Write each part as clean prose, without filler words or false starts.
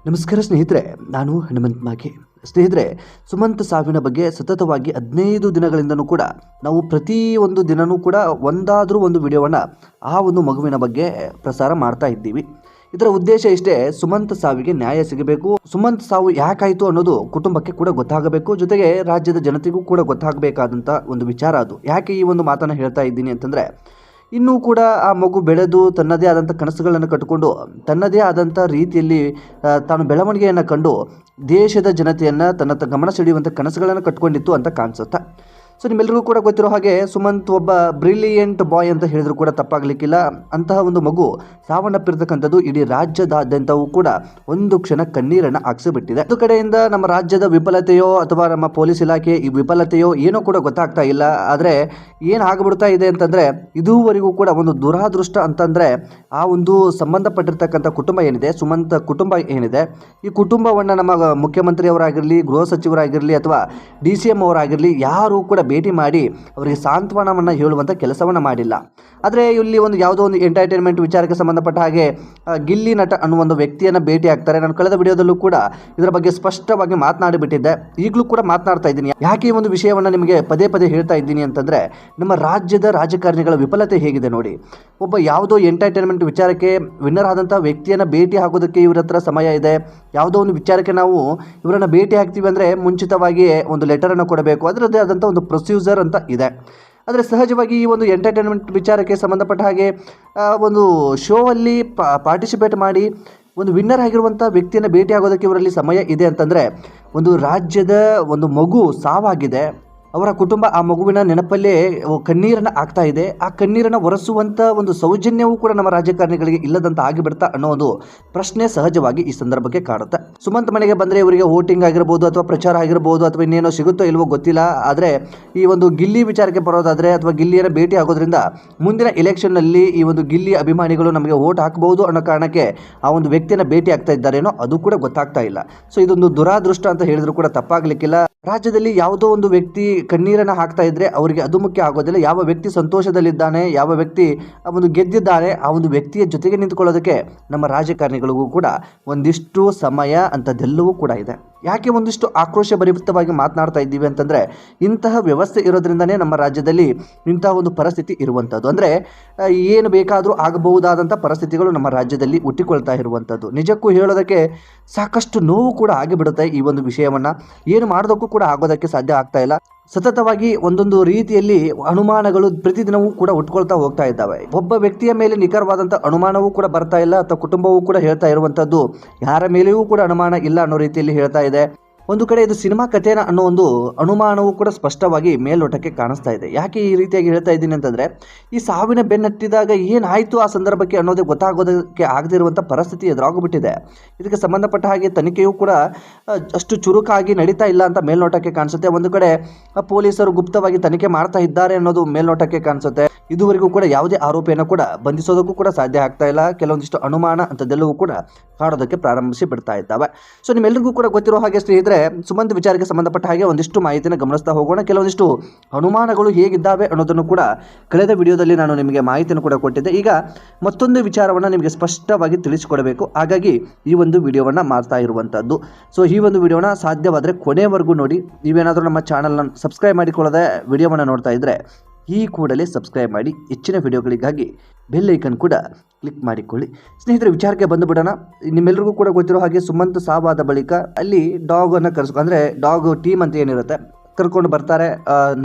ನಮಸ್ಕಾರ ಸ್ನೇಹಿತರೆ, ನಾನು ಹನುಮಂತ್ ಮಾಗೆ. ಸ್ನೇಹಿತರೆ, ಸುಮಂತ್ ಸಾವಿನ ಬಗ್ಗೆ ಸತತವಾಗಿ 15 ದಿನಗಳಿಂದನೂ ಕೂಡ ನಾವು ಪ್ರತಿಯೊಂದು ದಿನವೂ ಕೂಡ ಒಂದಾದರೂ ಒಂದು ವಿಡಿಯೋವನ್ನು ಆ ಒಂದು ಮಗುವಿನ ಬಗ್ಗೆ ಪ್ರಸಾರ ಮಾಡ್ತಾ ಇದ್ದೀವಿ. ಇದರ ಉದ್ದೇಶ ಇಷ್ಟೇ, ಸುಮಂತ್ ಸಾವಿಗೆ ನ್ಯಾಯ ಸಿಗಬೇಕು. ಸುಮಂತ್ ಸಾವು ಯಾಕಾಯಿತು ಅನ್ನೋದು ಕುಟುಂಬಕ್ಕೆ ಕೂಡ ಗೊತ್ತಾಗಬೇಕು, ಜೊತೆಗೆ ರಾಜ್ಯದ ಜನತೆಗೂ ಕೂಡ ಗೊತ್ತಾಗಬೇಕಾದಂಥ ಒಂದು ವಿಚಾರ. ಅದು ಯಾಕೆ ಈ ಒಂದು ಮಾತನ್ನು ಹೇಳ್ತಾ ಇದ್ದೀನಿ ಅಂತಂದರೆ, ಇನ್ನೂ ಕೂಡ ಆ ಮಗು ಬೆಳೆದು ತನ್ನದೇ ಆದಂಥ ಕನಸುಗಳನ್ನು ಕಟ್ಟಿಕೊಂಡು ತನ್ನದೇ ಆದಂಥ ರೀತಿಯಲ್ಲಿ ತಾನು ಬೆಳವಣಿಗೆಯನ್ನು ಕಂಡು ದೇಶದ ಜನತೆಯನ್ನು ತನ್ನ ಗಮನ ಸೆಳೆಯುವಂಥ ಕನಸುಗಳನ್ನು ಕಟ್ಕೊಂಡಿತ್ತು ಅಂತ ಕಾಣಿಸುತ್ತೆ. ಸೊ ನಿಮ್ಮೆಲ್ಲರಿಗೂ ಕೂಡ ಗೊತ್ತಿರೋ ಹಾಗೆ ಸುಮಂತ್ ಒಬ್ಬ ಬ್ರಿಲಿಯಂಟ್ ಬಾಯ್ ಅಂತ ಹೇಳಿದ್ರು ಕೂಡ ತಪ್ಪಾಗಲಿಕ್ಕಿಲ್ಲ. ಅಂತಹ ಒಂದು ಮಗು ಸಾವನ್ನಪ್ಪಿರ್ತಕ್ಕಂಥದ್ದು ಇಡೀ ರಾಜ್ಯದಾದ್ಯಂತವೂ ಕೂಡ ಒಂದು ಕ್ಷಣ ಕಣ್ಣೀರನ್ನು ಹಾಕಿಸಿಬಿಟ್ಟಿದೆ. ಒಂದು ಕಡೆಯಿಂದ ನಮ್ಮ ರಾಜ್ಯದ ವಿಫಲತೆಯೋ ಅಥವಾ ನಮ್ಮ ಪೊಲೀಸ್ ಇಲಾಖೆ ಈ ವಿಫಲತೆಯೋ ಏನೋ ಕೂಡ ಗೊತ್ತಾಗ್ತಾ ಇಲ್ಲ. ಆದರೆ ಏನಾಗ್ಬಿಡ್ತಾ ಇದೆ ಅಂತಂದರೆ, ಇದುವರೆಗೂ ಕೂಡ ಒಂದು ದುರಾದೃಷ್ಟ ಅಂತಂದರೆ ಆ ಒಂದು ಸಂಬಂಧಪಟ್ಟಿರ್ತಕ್ಕಂಥ ಕುಟುಂಬ ಏನಿದೆ, ಸುಮಂತ್ ಕುಟುಂಬ ಏನಿದೆ, ಈ ಕುಟುಂಬವನ್ನು ನಮ್ಮ ಮುಖ್ಯಮಂತ್ರಿಯವರಾಗಿರಲಿ, ಗೃಹ ಸಚಿವರಾಗಿರಲಿ ಅಥವಾ DCM ಅವರಾಗಿರಲಿ ಯಾರೂ ಕೂಡ ಭೇಟಿ ಮಾಡಿ ಅವರಿಗೆ ಸಾಂತ್ವನವನ್ನು ಹೇಳುವಂಥ ಕೆಲಸವನ್ನು ಮಾಡಿಲ್ಲ. ಆದರೆ ಇಲ್ಲಿ ಯಾವುದೋ ಒಂದು ಎಂಟರ್ಟೈನ್ಮೆಂಟ್ ವಿಚಾರಕ್ಕೆ ಸಂಬಂಧಪಟ್ಟ ಹಾಗೆ ಗಿಲ್ಲಿ ನಟ ಅನ್ನುವ ಒಂದು ವ್ಯಕ್ತಿಯನ್ನು ಭೇಟಿ ಆಗ್ತಾರೆ. ನಾನು ಕಳೆದ ವಿಡಿಯೋದಲ್ಲೂ ಕೂಡ ಇದರ ಬಗ್ಗೆ ಸ್ಪಷ್ಟವಾಗಿ ಮಾತನಾಡಿಬಿಟ್ಟಿದ್ದೆ, ಈಗಲೂ ಕೂಡ ಮಾತನಾಡ್ತಾ ಇದ್ದೀನಿ. ಯಾಕೆ ಈ ಒಂದು ವಿಷಯವನ್ನು ನಿಮಗೆ ಪದೇ ಪದೇ ಹೇಳ್ತಾ ಇದ್ದೀನಿ ಅಂತಂದರೆ, ನಮ್ಮ ರಾಜ್ಯದ ರಾಜಕಾರಣಿಗಳ ವಿಫಲತೆ ಹೇಗಿದೆ ನೋಡಿ. ಒಬ್ಬ ಯಾವುದೋ ಎಂಟರ್ಟೈನ್ಮೆಂಟ್ ವಿಚಾರಕ್ಕೆ ವಿನ್ನರ್ ಆದಂಥ ವ್ಯಕ್ತಿಯನ್ನು ಭೇಟಿ ಆಗೋದಕ್ಕೆ ಇವರ ಹತ್ರ ಸಮಯ ಇದೆ. ಯಾವುದೋ ಒಂದು ವಿಚಾರಕ್ಕೆ ನಾವು ಇವರನ್ನು ಭೇಟಿ ಆಗ್ತೀವಿ ಅಂದರೆ ಮುಂಚಿತವಾಗಿ ಒಂದು ಲೆಟರನ್ನು ಕೊಡಬೇಕು, ಅದರದ್ದೇ ಆದಂಥ ಒಂದು ಪ್ರೊಸೀಜರ್ ಅಂತ ಇದೆ. ಆದರೆ ಸಹಜವಾಗಿ ಈ ಒಂದು ಎಂಟರ್ಟೈನ್ಮೆಂಟ್ ವಿಚಾರಕ್ಕೆ ಸಂಬಂಧಪಟ್ಟ ಹಾಗೆ ಒಂದು ಶೋ ಅಲ್ಲಿ ಪಾರ್ಟಿಸಿಪೇಟ್ ಮಾಡಿ ಒಂದು ವಿನ್ನರ್ ಆಗಿರುವಂಥ ವ್ಯಕ್ತಿಯನ್ನು ಭೇಟಿ ಆಗೋದಕ್ಕೆ ಇವರಲ್ಲಿ ಸಮಯ ಇದೆ ಅಂತಂದರೆ, ಒಂದು ರಾಜ್ಯದ ಒಂದು ಮಗು ಸಾವಾಗಿದೆ, ಅವರ ಕುಟುಂಬ ಆ ಮಗುವಿನ ನೆನಪಲ್ಲೇ ಕಣ್ಣೀರನ್ನು ಆಗ್ತಾ ಇದೆ. ಆ ಕಣ್ಣೀರನ್ನು ಒರೆಸುವಂಥ ಒಂದು ಸೌಜನ್ಯವೂ ಕೂಡ ನಮ್ಮ ರಾಜಕಾರಣಿಗಳಿಗೆ ಇಲ್ಲದಂತ ಆಗಿಬಿಡ್ತಾ ಅನ್ನೋ ಒಂದು ಪ್ರಶ್ನೆ ಸಹಜವಾಗಿ ಈ ಸಂದರ್ಭಕ್ಕೆ ಕಾಡುತ್ತೆ. ಸುಮಂತ್ ಮನೆಗೆ ಬಂದರೆ ಇವರಿಗೆ ವೋಟಿಂಗ್ ಆಗಿರ್ಬೋದು ಅಥವಾ ಪ್ರಚಾರ ಆಗಿರ್ಬೋದು ಅಥವಾ ಇನ್ನೇನೋ ಸಿಗುತ್ತೋ ಇಲ್ವೋ ಗೊತ್ತಿಲ್ಲ. ಆದರೆ ಈ ಒಂದು ಗಿಲ್ಲಿ ವಿಚಾರಕ್ಕೆ ಬರೋದಾದರೆ ಅಥವಾ ಗಿಲ್ಲಿಯನ್ನು ಭೇಟಿ ಆಗೋದ್ರಿಂದ ಮುಂದಿನ ಎಲೆಕ್ಷನ್ನಲ್ಲಿ ಈ ಒಂದು ಗಿಲ್ಲಿ ಅಭಿಮಾನಿಗಳು ನಮಗೆ ವೋಟ್ ಹಾಕಬಹುದು ಅನ್ನೋ ಕಾರಣಕ್ಕೆ ಆ ಒಂದು ವ್ಯಕ್ತಿಯನ್ನು ಭೇಟಿ ಆಗ್ತಾ ಇದ್ದಾರೇನೋ ಅದು ಕೂಡ ಗೊತ್ತಾಗ್ತಾ ಇಲ್ಲ. ಸೊ ಇದೊಂದು ದುರಾದೃಷ್ಟ ಅಂತ ಹೇಳಿದ್ರು ಕೂಡ ತಪ್ಪಾಗಲಿಕ್ಕಿಲ್ಲ. ರಾಜ್ಯದಲ್ಲಿ ಯಾವುದೋ ಒಂದು ವ್ಯಕ್ತಿ ಕಣ್ಣೀರನ್ನು ಹಾಕ್ತಾ ಇದ್ರೆ ಅವರಿಗೆ ಅದು ಮುಖ್ಯ ಆಗೋದಿಲ್ಲ. ಯಾವ ವ್ಯಕ್ತಿ ಸಂತೋಷದಲ್ಲಿದ್ದಾನೆ, ಯಾವ ವ್ಯಕ್ತಿ ಒಂದು ಗೆದ್ದಿದ್ದಾನೆ, ಆ ಒಂದು ವ್ಯಕ್ತಿಯ ಜೊತೆಗೆ ನಿಂತ್ಕೊಳ್ಳೋದಕ್ಕೆ ನಮ್ಮ ರಾಜಕಾರಣಿಗಳಿಗೂ ಕೂಡ ಒಂದಿಷ್ಟು ಸಮಯ ಅಂಥದ್ದೆಲ್ಲವೂ ಕೂಡ ಇದೆ. ಯಾಕೆ ಒಂದಿಷ್ಟು ಆಕ್ರೋಶ ಭರಿತವಾಗಿ ಮಾತನಾಡ್ತಾ ಇದ್ದೀವಿ ಅಂತಂದರೆ, ಇಂತಹ ವ್ಯವಸ್ಥೆ ಇರೋದ್ರಿಂದನೇ ನಮ್ಮ ರಾಜ್ಯದಲ್ಲಿ ಇಂತಹ ಒಂದು ಪರಿಸ್ಥಿತಿ ಇರುವಂಥದ್ದು. ಅಂದರೆ ಏನು ಬೇಕಾದರೂ ಆಗಬಹುದಾದಂಥ ಪರಿಸ್ಥಿತಿಗಳು ನಮ್ಮ ರಾಜ್ಯದಲ್ಲಿ ಹುಟ್ಟಿಕೊಳ್ತಾ ಇರುವಂಥದ್ದು. ನಿಜಕ್ಕೂ ಹೇಳೋದಕ್ಕೆ ಸಾಕಷ್ಟು ನೋವು ಕೂಡ ಆಗಿಬಿಡುತ್ತೆ. ಈ ಒಂದು ವಿಷಯವನ್ನು ಏನು ಮಾಡೋದಕ್ಕೂ ಕೂಡ ಆಗೋದಕ್ಕೆ ಸಾಧ್ಯ ಆಗ್ತಾ ಇಲ್ಲ. ಸತತವಾಗಿ ಒಂದೊಂದು ರೀತಿಯಲ್ಲಿ ಅನುಮಾನಗಳು ಪ್ರತಿದಿನವೂ ಕೂಡ ಉಟ್ಕೊಳ್ತಾ ಹೋಗ್ತಾ ಇದ್ದಾವೆ. ಒಬ್ಬ ವ್ಯಕ್ತಿಯ ಮೇಲೆ ನಿಖರವಾದಂಥ ಅನುಮಾನವೂ ಕೂಡ ಬರ್ತಾ ಇಲ್ಲ, ಅಥವಾ ಕುಟುಂಬವೂ ಕೂಡ ಹೇಳ್ತಾ ಇರುವಂಥದ್ದು ಯಾರ ಮೇಲೆಯೂ ಕೂಡ ಅನುಮಾನ ಇಲ್ಲ ಅನ್ನೋ ರೀತಿಯಲ್ಲಿ ಹೇಳ್ತಾ ಇದೆ. ಒಂದು ಕಡೆ ಇದು ಸಿನಿಮಾ ಕಥೆನ ಅನ್ನೋ ಒಂದು ಅನುಮಾನವೂ ಕೂಡ ಸ್ಪಷ್ಟವಾಗಿ ಮೇಲ್ನೋಟಕ್ಕೆ ಕಾಣಿಸ್ತಾ ಇದೆ. ಯಾಕೆ ಈ ರೀತಿಯಾಗಿ ಹೇಳ್ತಾ ಇದ್ದೀನಿ ಅಂತಂದರೆ, ಈ ಸಾವಿನ ಬೆನ್ನಟ್ಟಿದಾಗ ಏನಾಯಿತು ಆ ಸಂದರ್ಭಕ್ಕೆ ಅನ್ನೋದೇ ಗೊತ್ತಾಗೋದಕ್ಕೆ ಆಗದಿರುವಂಥ ಪರಿಸ್ಥಿತಿ ಎದುರಾಗೋಗ್ಬಿಟ್ಟಿದೆ. ಇದಕ್ಕೆ ಸಂಬಂಧಪಟ್ಟ ಹಾಗೆ ತನಿಖೆಯೂ ಕೂಡ ಅಷ್ಟು ಚುರುಕಾಗಿ ನಡೀತಾ ಇಲ್ಲ ಅಂತ ಮೇಲ್ನೋಟಕ್ಕೆ ಕಾಣಿಸುತ್ತೆ. ಒಂದು ಕಡೆ ಪೊಲೀಸರು ಗುಪ್ತವಾಗಿ ತನಿಖೆ ಮಾಡ್ತಾ ಇದ್ದಾರೆ ಅನ್ನೋದು ಮೇಲ್ನೋಟಕ್ಕೆ ಕಾಣಿಸುತ್ತೆ. ಇದುವರೆಗೂ ಕೂಡ ಯಾವುದೇ ಆರೋಪಿಯನ್ನು ಕೂಡ ಬಂಧಿಸೋದಕ್ಕೂ ಕೂಡ ಸಾಧ್ಯ ಆಗ್ತಾ ಇಲ್ಲ. ಕೆಲವೊಂದಿಷ್ಟು ಅನುಮಾನ ಅಂಥದ್ದೆಲ್ಲವೂ ಕೂಡ ಕಾಡೋದಕ್ಕೆ ಪ್ರಾರಂಭಿಸಿ ಬಿಡ್ತಾ ಇದ್ದಾವೆ. ಸೊ ನಿಮ್ಮೆಲ್ಲರಿಗೂ ಕೂಡ ಗೊತ್ತಿರೋ ಹಾಗೆ ಸ್ನೇಹಿತರೆ, ಸುಮಂತ್ ವಿಚಾರಕ್ಕೆ ಸಂಬಂಧಪಟ್ಟ ಹಾಗೆ ಒಂದಿಷ್ಟು ಮಾಹಿತಿನ ಗಮನಿಸ್ತಾ ಹೋಗೋಣ. ಕೆಲವೊಂದಿಷ್ಟು ಅನುಮಾನಗಳು ಹೇಗಿದ್ದಾವೆ ಅನ್ನೋದನ್ನು ಕೂಡ ಕಳೆದ ವಿಡಿಯೋದಲ್ಲಿ ನಾನು ನಿಮಗೆ ಮಾಹಿತಿಯನ್ನು ಕೂಡ ಕೊಟ್ಟಿದ್ದೆ. ಈಗ ಮತ್ತೊಂದು ವಿಚಾರವನ್ನು ನಿಮಗೆ ಸ್ಪಷ್ಟವಾಗಿ ತಿಳಿಸಿಕೊಡಬೇಕು, ಹಾಗಾಗಿ ಈ ಒಂದು ವಿಡಿಯೋವನ್ನು ಮಾಡ್ತಾ ಇರುವಂಥದ್ದು. ಸೊ ಈ ಒಂದು ವಿಡಿಯೋನ ಸಾಧ್ಯವಾದರೆ ಕೊನೆವರೆಗೂ ನೋಡಿ. ನೀವೇನಾದರೂ ನಮ್ಮ ಚಾನಲ್ನ ಸಬ್ಸ್ಕ್ರೈಬ್ ಮಾಡಿಕೊಳ್ಳದೆ ವಿಡಿಯೋವನ್ನು ನೋಡ್ತಾ ಇದ್ದರೆ ಈ ಕೂಡಲೇ ಸಬ್ಸ್ಕ್ರೈಬ್ ಮಾಡಿ. ಹೆಚ್ಚಿನ ವಿಡಿಯೋಗಳಿಗಾಗಿ ಬೆಲ್ ಐಕನ್ ಕೂಡ ಕ್ಲಿಕ್ ಮಾಡಿಕೊಳ್ಳಿ. ಸ್ನೇಹಿತರೆ, ವಿಚಾರಕ್ಕೆ ಬಂದು ಬಿಡೋಣ. ನಿಮ್ಮೆಲ್ಲರಿಗೂ ಕೂಡ ಗೊತ್ತಿರೋ ಹಾಗೆ ಸುಮಂತ್ ಸಾವಾದ ಬಳಿಕ ಅಲ್ಲಿ ಡಾಗನ್ನು ಅಂದರೆ ಡಾಗ್ ಟೀಮ್ ಅಂತ ಏನಿರುತ್ತೆ ಕರ್ಕೊಂಡು ಬರ್ತಾರೆ,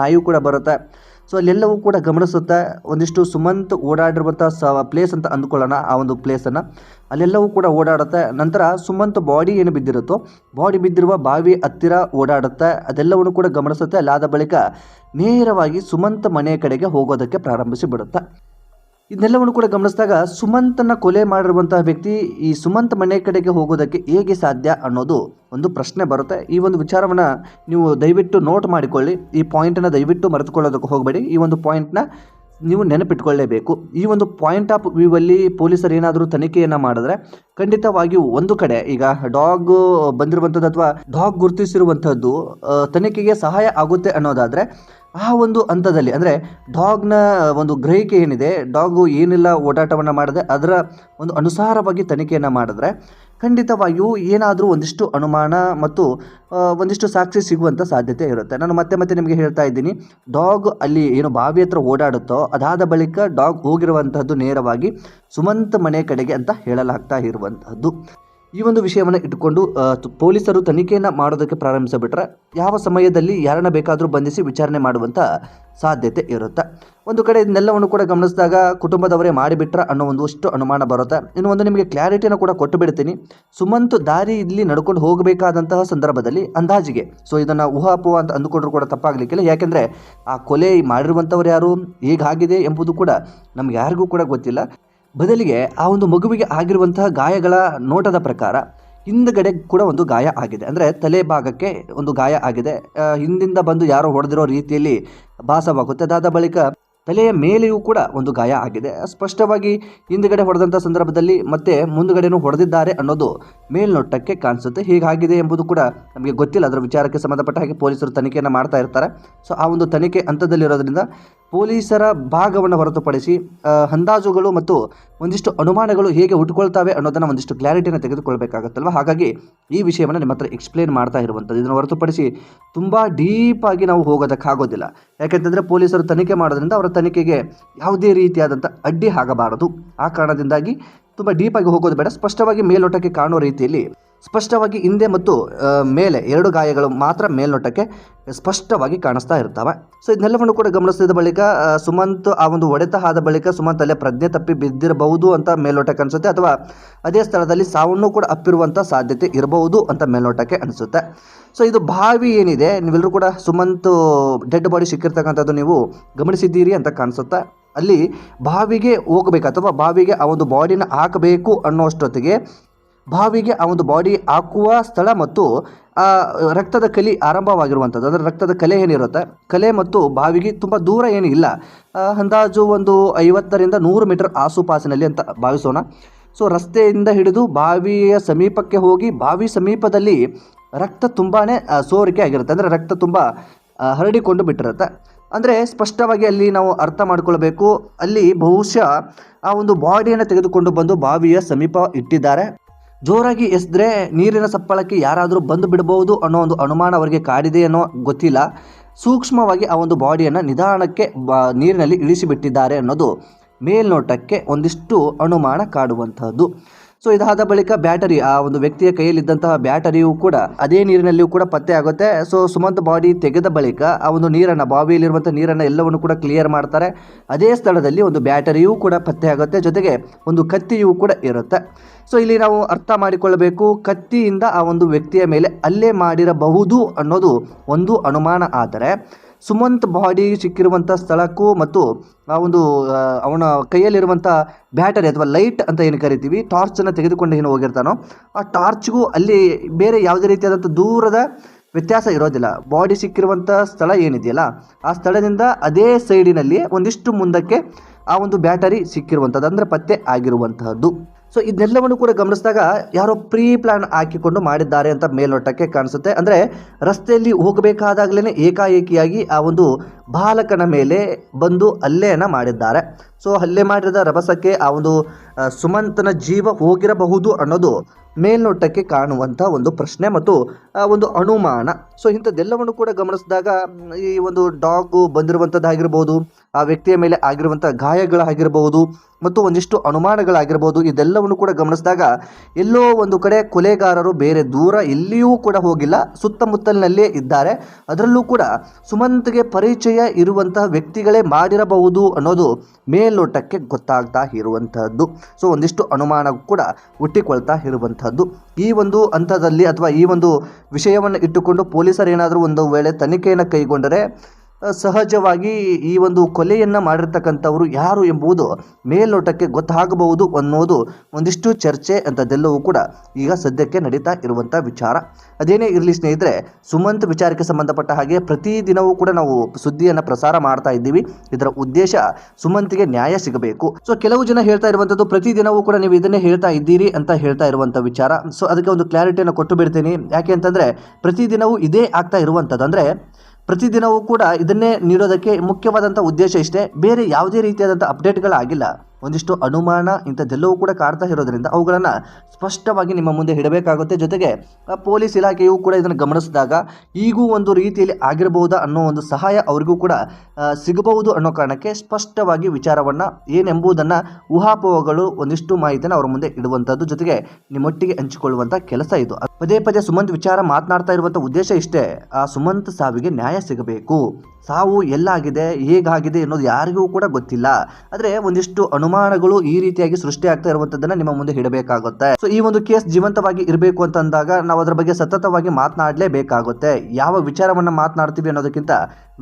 ನಾಯಿಯೂ ಕೂಡ ಬರುತ್ತೆ. ಸೊ ಅಲ್ಲೆಲ್ಲವೂ ಕೂಡ ಗಮನಿಸುತ್ತೆ. ಒಂದಿಷ್ಟು ಸುಮಂತ್ ಓಡಾಡಿರುವಂಥ ಪ್ಲೇಸ್ ಅಂತ ಅಂದ್ಕೊಳ್ಳೋಣ, ಆ ಒಂದು ಪ್ಲೇಸನ್ನು ಅಲ್ಲೆಲ್ಲವೂ ಕೂಡ ಓಡಾಡುತ್ತೆ. ನಂತರ ಸುಮಂತ್ ಬಾಡಿ ಏನು ಬಿದ್ದಿರುತ್ತೋ, ಬಾಡಿ ಬಿದ್ದಿರುವ ಬಾವಿ ಹತ್ತಿರ ಓಡಾಡುತ್ತೆ, ಅದೆಲ್ಲವನ್ನು ಕೂಡ ಗಮನಿಸುತ್ತೆ. ಅಲ್ಲಾದ ಬಳಿಕ ನೇರವಾಗಿ ಸುಮಂತ್ ಮನೆಯ ಕಡೆಗೆ ಹೋಗೋದಕ್ಕೆ ಪ್ರಾರಂಭಿಸಿ ಬಿಡುತ್ತೆ. ಇದನ್ನೆಲ್ಲವನ್ನು ಕೂಡ ಗಮನಿಸಿದಾಗ ಸುಮಂತನ ಕೊಲೆ ಮಾಡಿರುವಂತಹ ವ್ಯಕ್ತಿ ಈ ಸುಮಂತ್ ಮನೆ ಕಡೆಗೆ ಹೋಗೋದಕ್ಕೆ ಹೇಗೆ ಸಾಧ್ಯ ಅನ್ನೋದು ಒಂದು ಪ್ರಶ್ನೆ ಬರುತ್ತೆ. ಈ ಒಂದು ವಿಚಾರವನ್ನು ನೀವು ದಯವಿಟ್ಟು ನೋಟ್ ಮಾಡಿಕೊಳ್ಳಿ. ಈ ಪಾಯಿಂಟನ್ನು ದಯವಿಟ್ಟು ಮರೆತುಕೊಳ್ಳೋದಕ್ಕೆ ಹೋಗಬೇಡಿ. ಈ ಒಂದು ಪಾಯಿಂಟ್ನ ನೀವು ನೆನಪಿಟ್ಕೊಳ್ಳೇಬೇಕು. ಈ ಒಂದು ಪಾಯಿಂಟ್ ಆಫ್ ವ್ಯೂ ಅಲ್ಲಿ ಪೊಲೀಸರು ಏನಾದರೂ ತನಿಖೆಯನ್ನು ಮಾಡಿದ್ರೆ ಖಂಡಿತವಾಗಿಯೂ ಒಂದು ಕಡೆ ಈಗ ಡಾಗ್ ಬಂದಿರುವಂಥದ್ದು ಅಥವಾ ಡಾಗ್ ಗುರುತಿಸಿರುವಂಥದ್ದು ತನಿಖೆಗೆ ಸಹಾಯ ಆಗುತ್ತೆ ಅನ್ನೋದಾದರೆ ಆ ಒಂದು ಹಂತದಲ್ಲಿ ಅಂದರೆ ಡಾಗ್ನ ಒಂದು ಗ್ರಹಿಕೆ ಏನಿದೆ, ಡಾಗು ಏನೆಲ್ಲ ಓಡಾಟವನ್ನು ಮಾಡಿದೆ ಅದರ ಒಂದು ಅನುಸಾರವಾಗಿ ತನಿಖೆಯನ್ನು ಮಾಡಿದ್ರೆ ಖಂಡಿತವಾಗಿಯೂ ಏನಾದರೂ ಒಂದಿಷ್ಟು ಅನುಮಾನ ಮತ್ತು ಒಂದಿಷ್ಟು ಸಾಕ್ಷಿ ಸಿಗುವಂಥ ಸಾಧ್ಯತೆ ಇರುತ್ತೆ. ನಾನು ಮತ್ತೆ ಮತ್ತೆ ನಿಮಗೆ ಹೇಳ್ತಾ ಇದ್ದೀನಿ, ಡಾಗ್ ಅಲ್ಲಿ ಏನು ಬಾವಿ ಹತ್ರ ಓಡಾಡುತ್ತೋ ಅದಾದ ಬಳಿಕ ಡಾಗ್ ಹೋಗಿರುವಂತಹದ್ದು ನೇರವಾಗಿ ಸುಮಂತ್ ಮನೆ ಕಡೆಗೆ ಅಂತ ಹೇಳಲಾಗ್ತಾ ಇರುವಂತಹದ್ದು. ಈ ಒಂದು ವಿಷಯವನ್ನು ಇಟ್ಟುಕೊಂಡು ಪೊಲೀಸರು ತನಿಖೆಯನ್ನು ಮಾಡೋದಕ್ಕೆ ಪ್ರಾರಂಭಿಸಿಬಿಟ್ರೆ ಯಾವ ಸಮಯದಲ್ಲಿ ಯಾರನ್ನ ಬೇಕಾದರೂ ಬಂಧಿಸಿ ವಿಚಾರಣೆ ಮಾಡುವಂಥ ಸಾಧ್ಯತೆ ಇರುತ್ತೆ. ಒಂದು ಕಡೆ ಇದನ್ನೆಲ್ಲವನ್ನು ಕೂಡ ಗಮನಿಸಿದಾಗ ಕುಟುಂಬದವರೇ ಮಾಡಿಬಿಟ್ರ ಅನ್ನೋ ಒಂದಷ್ಟು ಅನುಮಾನ ಬರುತ್ತೆ. ಇನ್ನು ಒಂದು ನಿಮಗೆ ಕ್ಲಾರಿಟಿಯನ್ನು ಕೂಡ ಕೊಟ್ಟು ಬಿಡ್ತೀನಿ. ಸುಮಂತ್ ದಾರಿ ಇಲ್ಲಿ ನಡ್ಕೊಂಡು ಹೋಗಬೇಕಾದಂತಹ ಸಂದರ್ಭದಲ್ಲಿ ಅಂದಾಜಿಗೆ, ಸೊ ಇದನ್ನು ಊಹಾಪೋಹ ಅಂತ ಅಂದುಕೊಂಡ್ರು ಕೂಡ ತಪ್ಪಾಗಲಿಕ್ಕಿಲ್ಲ. ಯಾಕೆಂದರೆ ಆ ಕೊಲೆ ಮಾಡಿರುವಂಥವ್ರು ಯಾರು, ಹೇಗಾಗಿದೆ ಎಂಬುದು ಕೂಡ ನಮ್ಗೆ ಯಾರಿಗೂ ಕೂಡ ಗೊತ್ತಿಲ್ಲ. ಬದಲಿಗೆ ಆ ಒಂದು ಮಗುವಿಗೆ ಆಗಿರುವಂತಹ ಗಾಯಗಳ ನೋಟದ ಪ್ರಕಾರ ಹಿಂದ್ಗಡೆ ಕೂಡ ಒಂದು ಗಾಯ ಆಗಿದೆ, ಅಂದರೆ ತಲೆ ಭಾಗಕ್ಕೆ ಒಂದು ಗಾಯ ಆಗಿದೆ. ಹಿಂದಿಂದ ಬಂದು ಯಾರೋ ಹೊಡೆದಿರೋ ರೀತಿಯಲ್ಲಿ ಭಾಸವಾಗುತ್ತೆ. ಅದಾದ ಬಳಿಕ ತಲೆಯ ಮೇಲೆಯೂ ಕೂಡ ಒಂದು ಗಾಯ ಆಗಿದೆ. ಸ್ಪಷ್ಟವಾಗಿ ಹಿಂದ್ಗಡೆ ಹೊಡೆದಂಥ ಸಂದರ್ಭದಲ್ಲಿ ಮತ್ತೆ ಮುಂದ್ಗಡೆನೂ ಹೊಡೆದಿದ್ದಾರೆ ಅನ್ನೋದು ಮೇಲ್ನೋಟಕ್ಕೆ ಕಾಣಿಸುತ್ತೆ. ಹೀಗಾಗಿದೆ ಎಂಬುದು ಕೂಡ ನಮಗೆ ಗೊತ್ತಿಲ್ಲ. ಅದರ ವಿಚಾರಕ್ಕೆ ಸಂಬಂಧಪಟ್ಟ ಹಾಗೆ ಪೊಲೀಸರು ತನಿಖೆಯನ್ನು ಮಾಡ್ತಾ ಇರ್ತಾರೆ. ಸೊ ಆ ಒಂದು ತನಿಖೆ ಹಂತದಲ್ಲಿರೋದ್ರಿಂದ ಪೊಲೀಸರ ಭಾಗವನ್ನು ಹೊರತುಪಡಿಸಿ ಅಂದಾಜುಗಳು ಮತ್ತು ಒಂದಿಷ್ಟು ಅನುಮಾನಗಳು ಹೇಗೆ ಹುಟ್ಟುಕೊಳ್ತವೆ ಅನ್ನೋದನ್ನು ಒಂದಿಷ್ಟು ಕ್ಲಾರಿಟಿಯನ್ನು ತೆಗೆದುಕೊಳ್ಬೇಕಾಗತ್ತಲ್ವ. ಹಾಗಾಗಿ ಈ ವಿಷಯವನ್ನು ನಿಮ್ಮ ಹತ್ರ ಎಕ್ಸ್ಪ್ಲೇನ್ ಮಾಡ್ತಾ ಇರುವಂಥದ್ದು. ಇದನ್ನು ಹೊರತುಪಡಿಸಿ ತುಂಬ ಡೀಪಾಗಿ ನಾವು ಹೋಗೋದಕ್ಕಾಗೋದಿಲ್ಲ. ಯಾಕೆಂತಂದರೆ ಪೊಲೀಸರು ತನಿಖೆ ಮಾಡೋದ್ರಿಂದ ಅವರ ತನಿಖೆಗೆ ಯಾವುದೇ ರೀತಿಯಾದಂಥ ಅಡ್ಡಿ ಆಗಬಾರದು. ಆ ಕಾರಣದಿಂದಾಗಿ ತುಂಬ ಡೀಪಾಗಿ ಹೋಗೋದು ಬೇಡ. ಸ್ಪಷ್ಟವಾಗಿ ಮೇಲ್ನೋಟಕ್ಕೆ ಕಾಣುವ ರೀತಿಯಲ್ಲಿ ಸ್ಪಷ್ಟವಾಗಿ ಹಿಂದೆ ಮತ್ತು ಮೇಲೆ ಎರಡು ಗಾಯಗಳು ಮಾತ್ರ ಮೇಲ್ನೋಟಕ್ಕೆ ಸ್ಪಷ್ಟವಾಗಿ ಕಾಣಿಸ್ತಾ ಇರ್ತವೆ. ಸೊ ಇದನ್ನೆಲ್ಲವನ್ನು ಕೂಡ ಗಮನಿಸಿದ ಬಳಿಕ ಸುಮಂತ್ ಆ ಒಂದು ಹೊಡೆತ ಆದ ಬಳಿಕ ಸುಮಂತ್ ಅಲ್ಲೇ ಪ್ರಜ್ಞೆ ತಪ್ಪಿ ಬಿದ್ದಿರಬಹುದು ಅಂತ ಮೇಲ್ನೋಟಕ್ಕೆ ಅನಿಸುತ್ತೆ, ಅಥವಾ ಅದೇ ಸ್ಥಳದಲ್ಲಿ ಸಾವನ್ನು ಕೂಡ ಅಪ್ಪಿರುವಂಥ ಸಾಧ್ಯತೆ ಇರಬಹುದು ಅಂತ ಮೇಲ್ನೋಟಕ್ಕೆ ಅನಿಸುತ್ತೆ. ಸೊ ಇದು ಬಾವಿ ಏನಿದೆ, ನೀವೆಲ್ಲರೂ ಕೂಡ ಸುಮಂತ್ ಡೆಡ್ ಬಾಡಿ ಸಿಕ್ಕಿರ್ತಕ್ಕಂಥದ್ದು ನೀವು ಗಮನಿಸಿದ್ದೀರಿ ಅಂತ ಕಾಣಿಸುತ್ತೆ. ಅಲ್ಲಿ ಬಾವಿಗೆ ಹೋಗಬೇಕು ಅಥವಾ ಬಾವಿಗೆ ಆ ಒಂದು ಬಾಡಿನ ಹಾಕಬೇಕು ಅನ್ನೋಷ್ಟೊತ್ತಿಗೆ ಬಾವಿಗೆ ಆ ಒಂದು ಬಾಡಿ ಹಾಕುವ ಸ್ಥಳ ಮತ್ತು ಆ ರಕ್ತದ ಕಲೆ ಆರಂಭವಾಗಿರುವಂಥದ್ದು, ಅಂದರೆ ರಕ್ತದ ಕಲೆ ಏನಿರುತ್ತೆ, ಕಲೆ ಮತ್ತು ಬಾವಿಗೆ ತುಂಬ ದೂರ ಏನು ಇಲ್ಲ, ಅಂದಾಜು ಒಂದು 50ರಿಂದ 100 ಮೀಟರ್ ಆಸುಪಾಸಿನಲ್ಲಿ ಅಂತ ಭಾವಿಸೋಣ. ಸೊ ರಸ್ತೆಯಿಂದ ಹಿಡಿದು ಬಾವಿಯ ಸಮೀಪಕ್ಕೆ ಹೋಗಿ ಬಾವಿ ಸಮೀಪದಲ್ಲಿ ರಕ್ತ ತುಂಬಾ ಸೋರಿಕೆ ಆಗಿರುತ್ತೆ, ಅಂದರೆ ರಕ್ತ ತುಂಬ ಹರಡಿಕೊಂಡು ಬಿಟ್ಟಿರುತ್ತೆ. ಅಂದರೆ ಸ್ಪಷ್ಟವಾಗಿ ಅಲ್ಲಿ ನಾವು ಅರ್ಥ ಮಾಡ್ಕೊಳ್ಬೇಕು, ಅಲ್ಲಿ ಬಹುಶಃ ಆ ಒಂದು ಬಾಡಿಯನ್ನು ತೆಗೆದುಕೊಂಡು ಬಂದು ಬಾವಿಯ ಸಮೀಪ ಇಟ್ಟಿದ್ದಾರೆ. ಜೋರಾಗಿ ಎಸೆದ್ರೆ ನೀರಿನ ಸಪ್ಪಳಕ್ಕೆ ಯಾರಾದರೂ ಬಂದು ಬಿಡಬಹುದು ಅನ್ನೋ ಒಂದು ಅನುಮಾನ ಅವರಿಗೆ ಕಾಡಿದೆ ಅನ್ನೋ ಗೊತ್ತಿಲ್ಲ. ಸೂಕ್ಷ್ಮವಾಗಿ ಆ ಒಂದು ಬಾಡಿಯನ್ನು ನಿಧಾನಕ್ಕೆ ನೀರಿನಲ್ಲಿ ಇಳಿಸಿಬಿಟ್ಟಿದ್ದಾರೆ ಅನ್ನೋದು ಮೇಲ್ನೋಟಕ್ಕೆ ಒಂದಿಷ್ಟು ಅನುಮಾನ ಕಾಡುವಂತಹದ್ದು. ಸೊ ಇದಾದ ಬಳಿಕ ಬ್ಯಾಟರಿ, ಆ ಒಂದು ವ್ಯಕ್ತಿಯ ಕೈಯಲ್ಲಿದ್ದಂತಹ ಬ್ಯಾಟರಿಯೂ ಕೂಡ ಅದೇ ನೀರಿನಲ್ಲಿಯೂ ಕೂಡ ಪತ್ತೆ ಆಗುತ್ತೆ. ಸೊ ಸುಮಂತ್ ಬಾಡಿ ತೆಗೆದ ಬಳಿಕ ಆ ಒಂದು ನೀರನ್ನು, ಬಾವಿಯಲ್ಲಿರುವಂಥ ನೀರನ್ನು ಎಲ್ಲವನ್ನು ಕೂಡ ಕ್ಲಿಯರ್ ಮಾಡ್ತಾರೆ. ಅದೇ ಸ್ಥಳದಲ್ಲಿ ಒಂದು ಬ್ಯಾಟರಿಯೂ ಕೂಡ ಪತ್ತೆ ಆಗುತ್ತೆ, ಜೊತೆಗೆ ಒಂದು ಕತ್ತಿಯೂ ಕೂಡ ಇರುತ್ತೆ. ಸೊ ಇಲ್ಲಿ ನಾವು ಅರ್ಥ ಮಾಡಿಕೊಳ್ಳಬೇಕು, ಕತ್ತಿಯಿಂದ ಆ ಒಂದು ವ್ಯಕ್ತಿಯ ಮೇಲೆ ಹಲ್ಲೆ ಮಾಡಿರಬಹುದು ಅನ್ನೋದು ಒಂದು ಅನುಮಾನ. ಆದರೆ ಸುಮಂತ್ ಬಾಡಿ ಸಿಕ್ಕಿರುವಂಥ ಸ್ಥಳಕ್ಕೂ ಮತ್ತು ಆ ಒಂದು ಅವನ ಕೈಯಲ್ಲಿರುವಂಥ ಬ್ಯಾಟರಿ ಅಥವಾ ಲೈಟ್ ಅಂತ ಏನು ಕರಿತೀವಿ, ಟಾರ್ಚನ್ನು ತೆಗೆದುಕೊಂಡು ಏನು ಹೋಗಿರ್ತಾನೋ ಆ ಟಾರ್ಚ್ಗೂ ಅಲ್ಲಿ ಬೇರೆ ಯಾವುದೇ ರೀತಿಯಾದಂಥ ದೂರದ ವ್ಯತ್ಯಾಸ ಇರೋದಿಲ್ಲ. ಬಾಡಿ ಸಿಕ್ಕಿರುವಂಥ ಸ್ಥಳ ಏನಿದೆಯಲ್ಲ ಆ ಸ್ಥಳದಿಂದ ಅದೇ ಸೈಡಿನಲ್ಲಿ ಒಂದಿಷ್ಟು ಮುಂದಕ್ಕೆ ಆ ಒಂದು ಬ್ಯಾಟರಿ ಸಿಕ್ಕಿರುವಂಥದ್ದು, ಅಂದರೆ ಪತ್ತೆ ಆಗಿರುವಂತಹದ್ದು. ಸೊ ಇದನ್ನೆಲ್ಲವನ್ನು ಕೂಡ ಗಮನಿಸಿದಾಗ ಯಾರೋ ಪ್ರೀ ಪ್ಲಾನ್ ಹಾಕಿಕೊಂಡು ಮಾಡಿದ್ದಾರೆ ಅಂತ ಮೇಲ್ನೋಟಕ್ಕೆ ಕಾಣಿಸುತ್ತೆ. ಅಂದರೆ ರಸ್ತೆಯಲ್ಲಿ ಹೋಗಬೇಕಾದಾಗಲೇ ಏಕಾಏಕಿಯಾಗಿ ಆ ಒಂದು ಬಾಲಕನ ಮೇಲೆ ಬಂದು ಹಲ್ಲೆಯನ್ನು ಮಾಡಿದ್ದಾರೆ. ಸೊ ಹಲ್ಲೆ ಮಾಡಿದ ರಭಸಕ್ಕೆ ಆ ಒಂದು ಸುಮಂತನ ಜೀವ ಹೋಗಿರಬಹುದು ಅನ್ನೋದು ಮೇಲ್ನೋಟಕ್ಕೆ ಕಾಣುವಂಥ ಒಂದು ಪ್ರಶ್ನೆ ಮತ್ತು ಒಂದು ಅನುಮಾನ. ಸೊ ಇಂಥದ್ದೆಲ್ಲವನ್ನು ಕೂಡ ಗಮನಿಸಿದಾಗ ಈ ಒಂದು ಡಾಗು ಬಂದಿರುವಂಥದ್ದಾಗಿರ್ಬೋದು, ಆ ವ್ಯಕ್ತಿಯ ಮೇಲೆ ಆಗಿರುವಂಥ ಗಾಯಗಳಾಗಿರ್ಬೋದು ಮತ್ತು ಒಂದಿಷ್ಟು ಅನುಮಾನಗಳಾಗಿರ್ಬೋದು, ಇದೆಲ್ಲವನ್ನು ಕೂಡ ಗಮನಿಸಿದಾಗ ಎಲ್ಲೋ ಒಂದು ಕಡೆ ಕೊಲೆಗಾರರು ಬೇರೆ ದೂರ ಎಲ್ಲಿಯೂ ಕೂಡ ಹೋಗಿಲ್ಲ, ಸುತ್ತಮುತ್ತಲಿನಲ್ಲೇ ಇದ್ದಾರೆ. ಅದರಲ್ಲೂ ಕೂಡ ಸುಮಂತ್ಗೆ ಪರಿಚಯ ಇರುವಂತಹ ವ್ಯಕ್ತಿಗಳೇ ಮಾಡಿರಬಹುದು ಅನ್ನೋದು ಮೇಲ್ನೋಟಕ್ಕೆ ಗೊತ್ತಾಗ್ತಾ ಇರುವಂತಹದ್ದು. ಸೊ ಒಂದಿಷ್ಟು ಅನುಮಾನ ಕೂಡ ಹುಟ್ಟಿಕೊಳ್ತಾ ಇರುವಂತಹದ್ದು. ಈ ಒಂದು ಹಂತದಲ್ಲಿ ಅಥವಾ ಈ ಒಂದು ವಿಷಯವನ್ನು ಇಟ್ಟುಕೊಂಡು ಪೊಲೀಸರು ಏನಾದರೂ ಒಂದು ವೇಳೆ ತನಿಖೆಯನ್ನು ಕೈಗೊಂಡರೆ ಸಹಜವಾಗಿ ಈ ಒಂದು ಕೊಲೆಯನ್ನು ಮಾಡಿರ್ತಕ್ಕಂಥವರು ಯಾರು ಎಂಬುದು ಮೇಲ್ನೋಟಕ್ಕೆ ಗೊತ್ತಾಗಬಹುದು ಅನ್ನೋದು ಒಂದಿಷ್ಟು ಚರ್ಚೆ ಅಂಥದ್ದೆಲ್ಲವೂ ಕೂಡ ಈಗ ಸದ್ಯಕ್ಕೆ ನಡೀತಾ ಇರುವಂಥ ವಿಚಾರ. ಅದೇನೇ ಇರಲಿ ಸ್ನೇಹಿತರೆ, ಸುಮಂತ್ ವಿಚಾರಕ್ಕೆ ಸಂಬಂಧಪಟ್ಟ ಹಾಗೆ ಪ್ರತಿದಿನವೂ ಕೂಡ ನಾವು ಸುದ್ದಿಯನ್ನು ಪ್ರಸಾರ ಮಾಡ್ತಾ ಇದ್ದೀವಿ. ಇದರ ಉದ್ದೇಶ ಸುಮಂತ್ಗೆ ನ್ಯಾಯ ಸಿಗಬೇಕು. ಸೊ ಕೆಲವು ಜನ ಹೇಳ್ತಾ ಇರುವಂಥದ್ದು ಪ್ರತಿದಿನವೂ ಕೂಡ ನೀವು ಇದನ್ನೇ ಹೇಳ್ತಾ ಇದ್ದೀರಿ ಅಂತ ಹೇಳ್ತಾ ಇರುವಂಥ ವಿಚಾರ. ಸೊ ಅದಕ್ಕೆ ಒಂದು ಕ್ಲಾರಿಟಿಯನ್ನು ಕೊಟ್ಟು ಬಿಡ್ತೀನಿ. ಯಾಕೆ ಅಂತಂದರೆ ಪ್ರತಿದಿನವೂ ಇದೇ ಆಗ್ತಾ ಇರುವಂಥದ್ದು. ಅಂದರೆ ಪ್ರತಿದಿನವೂ ಕೂಡ ಇದನ್ನೇ ನೀಡೋದಕ್ಕೆ ಮುಖ್ಯವಾದಂಥ ಉದ್ದೇಶ ಇಷ್ಟೇ, ಬೇರೆ ಯಾವುದೇ ರೀತಿಯಾದಂಥ ಅಪ್ಡೇಟ್ಗಳಾಗಿಲ್ಲ. ಒಂದಿಷ್ಟು ಅನುಮಾನ ಇಂಥದ್ದೆಲ್ಲವೂ ಕೂಡ ಕಾಡ್ತಾ ಇರೋದ್ರಿಂದ ಅವುಗಳನ್ನು ಸ್ಪಷ್ಟವಾಗಿ ನಿಮ್ಮ ಮುಂದೆ ಇಡಬೇಕಾಗುತ್ತೆ. ಜೊತೆಗೆ ಪೊಲೀಸ್ ಇಲಾಖೆಯು ಕೂಡ ಇದನ್ನು ಗಮನಿಸಿದಾಗ ಈಗೂ ಒಂದು ರೀತಿಯಲ್ಲಿ ಆಗಿರಬಹುದಾ ಅನ್ನೋ ಒಂದು ಸಹಾಯ ಅವರಿಗೂ ಕೂಡ ಸಿಗಬಹುದು ಅನ್ನೋ ಕಾರಣಕ್ಕೆ ಸ್ಪಷ್ಟವಾಗಿ ವಿಚಾರವನ್ನು ಏನೆಂಬುದನ್ನು ಊಹಾಪೋಹಗಳು ಒಂದಿಷ್ಟು ಮಾಹಿತಿಯನ್ನು ಅವರ ಮುಂದೆ ಇಡುವಂಥದ್ದು, ಜೊತೆಗೆ ನಿಮ್ಮೊಟ್ಟಿಗೆ ಹಂಚಿಕೊಳ್ಳುವಂಥ ಕೆಲಸ ಇದು. ಪದೇ ಪದೇ ಸುಮಂತ್ ವಿಚಾರ ಮಾತನಾಡ್ತಾ ಇರುವಂಥ ಉದ್ದೇಶ ಇಷ್ಟೇ, ಆ ಸುಮಂತ್ ಸಾವಿಗೆ ನ್ಯಾಯ ಸಿಗಬೇಕು. ಸಾವು ಎಲ್ಲಾಗಿದೆ, ಹೇಗಾಗಿದೆ ಅನ್ನೋದು ಯಾರಿಗೂ ಕೂಡ ಗೊತ್ತಿಲ್ಲ. ಆದರೆ ಒಂದಿಷ್ಟು ಅನುಮಾನಗಳು ಈ ರೀತಿಯಾಗಿ ಸೃಷ್ಟಿ ಆಗ್ತಾ ಇರುವಂಥದ್ದನ್ನು ನಿಮ್ಮ ಮುಂದೆ ಇಡಬೇಕಾಗುತ್ತೆ. ಸೊ ಈ ಒಂದು ಕೇಸ್ ಜೀವಂತವಾಗಿ ಇರಬೇಕು ಅಂತ ಅಂದಾಗ ನಾವು ಅದರ ಬಗ್ಗೆ ಸತತವಾಗಿ ಮಾತನಾಡಲೇಬೇಕಾಗುತ್ತೆ. ಯಾವ ವಿಚಾರವನ್ನು ಮಾತನಾಡ್ತೀವಿ ಅನ್ನೋದಕ್ಕಿಂತ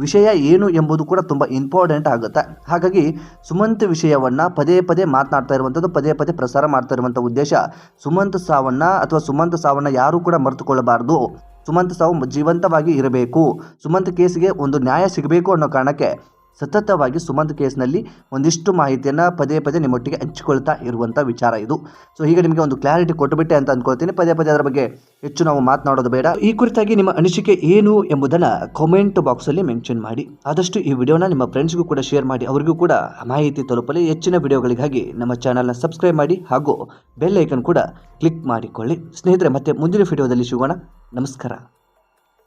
ವಿಷಯ ಏನು ಎಂಬುದು ಕೂಡ ತುಂಬ ಇಂಪಾರ್ಟೆಂಟ್ ಆಗುತ್ತೆ. ಹಾಗಾಗಿ ಸುಮಂತ್ ವಿಷಯವನ್ನು ಪದೇ ಪದೇ ಮಾತನಾಡ್ತಾ ಇರುವಂಥದ್ದು, ಪದೇ ಪದೇ ಪ್ರಸಾರ ಮಾಡ್ತಾ ಇರುವಂಥ ಉದ್ದೇಶ ಸುಮಂತ್ ಸಾವನ್ನು ಯಾರೂ ಕೂಡ ಮರೆತುಕೊಳ್ಳಬಾರ್ದು. ಸುಮಂತ್ ಸಾವು ಜೀವಂತವಾಗಿ ಇರಬೇಕು, ಸುಮಂತ್ ಕೇಸ್ಗೆ ಒಂದು ನ್ಯಾಯ ಸಿಗಬೇಕು ಅನ್ನೋ ಕಾರಣಕ್ಕೆ ಸತತವಾಗಿ ಸುಮಂತ್ ಕೇಸ್ನಲ್ಲಿ ಒಂದಿಷ್ಟು ಮಾಹಿತಿಯನ್ನು ಪದೇ ಪದೇ ನಿಮ್ಮೊಟ್ಟಿಗೆ ಹಂಚಿಕೊಳ್ತಾ ಇರುವಂಥ ವಿಚಾರ ಇದು. ಸೊ ಈಗ ನಿಮಗೆ ಒಂದು ಕ್ಲಾರಿಟಿ ಕೊಟ್ಟುಬಿಟ್ಟೆ ಅಂತ ಅಂದ್ಕೊಳ್ತೀನಿ. ಪದೇ ಪದೇ ಅದರ ಬಗ್ಗೆ ಹೆಚ್ಚು ನಾವು ಮಾತನಾಡೋದು ಬೇಡ. ಈ ಕುರಿತಾಗಿ ನಿಮ್ಮ ಅನಿಸಿಕೆ ಏನು ಎಂಬುದನ್ನು ಕಾಮೆಂಟ್ ಬಾಕ್ಸಲ್ಲಿ ಮೆನ್ಷನ್ ಮಾಡಿ. ಆದಷ್ಟು ಈ ವಿಡಿಯೋನ ನಿಮ್ಮ ಫ್ರೆಂಡ್ಸ್ಗೂ ಕೂಡ ಶೇರ್ ಮಾಡಿ, ಅವರಿಗೂ ಕೂಡ ಮಾಹಿತಿ ತಲುಪಲಿ. ಹೆಚ್ಚಿನ ವಿಡಿಯೋಗಳಿಗಾಗಿ ನಮ್ಮ ಚಾನಲ್ನ ಸಬ್ಸ್ಕ್ರೈಬ್ ಮಾಡಿ ಹಾಗೂ ಬೆಲ್ ಐಕನ್ ಕೂಡ ಕ್ಲಿಕ್ ಮಾಡಿಕೊಳ್ಳಿ. ಸ್ನೇಹಿತರೆ, ಮತ್ತೆ ಮುಂದಿನ ವಿಡಿಯೋದಲ್ಲಿ ಸಿಗೋಣ. ನಮಸ್ಕಾರ.